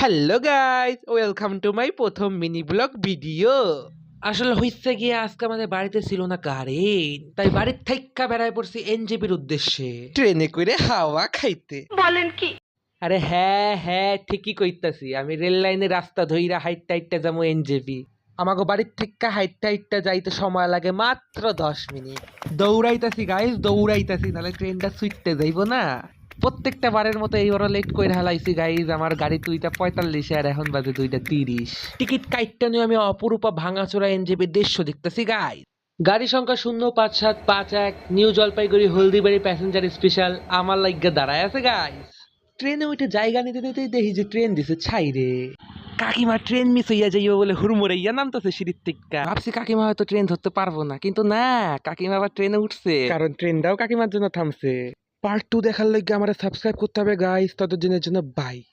Hello guys, welcome to my প্রথম mini blog video. আসলে হইছে গিয়ে আজকে আমাদের বাড়িতে ছিল না কারেন্ট, তাই বাড়ির থাইক্কা বেড়ায় পড়ছি এনজেপির উদ্দেশ্যে ট্রেনে করে হাওয়া খাইতে। বলেন কি? আরে হ্যাঁ হ্যাঁ, ঠিকই কইতাছি। আমি রেল লাইনের রাস্তা ধইরা হাইটটা হাইটটা যাবো এনজেপি। আমাগো বাড়ির থেকে হাইটটা হাইটটা যাইতে সময় লাগে মাত্র 10 মিনিট। দৌড়াইতাছি গাইস, দৌড়াইতাছি, নাহলে ট্রেনটা ছুটতে যাইবো না। প্রত্যেকটা বারের মতো এইবারও লেট করে হালাইছি গাইজ। আমার গাড়ি 2:45 আর এখন বাজে 2:30। টিকিট কাইটটা নিয়ে আমি অপরূপা ভাঙাচোরা এনজেপি দৃশ্য দেখতেছি গাইজ। গাড়ি সংখ্যা 05751, new Jalpaiguri Haldibari passenger special আমার লাইগা দাঁড়ায় আছে গাইজ। ট্রেনে উঠে জায়গা নিতে নিতেই দেখি যে ট্রেন দিছে ছাইরে। কাকিমা ট্রেন মিস হইয়া যাইব বলে হুড়মুড়াইয়া নামতেছে সিঁড়ির থেকে। ভাবছি কাকিমা হয়তো ট্রেন ধরতে পারবো না, কিন্তু না, কাকিমা আবার ট্রেনে উঠছে, কারণ ট্রেনটাও কাকিমার জন্য থামছে। পার্ট 2 দেখার লাগি আমারে সাবস্ক্রাইব করতে হবে গাইস। ততদিনের জন্য বাই।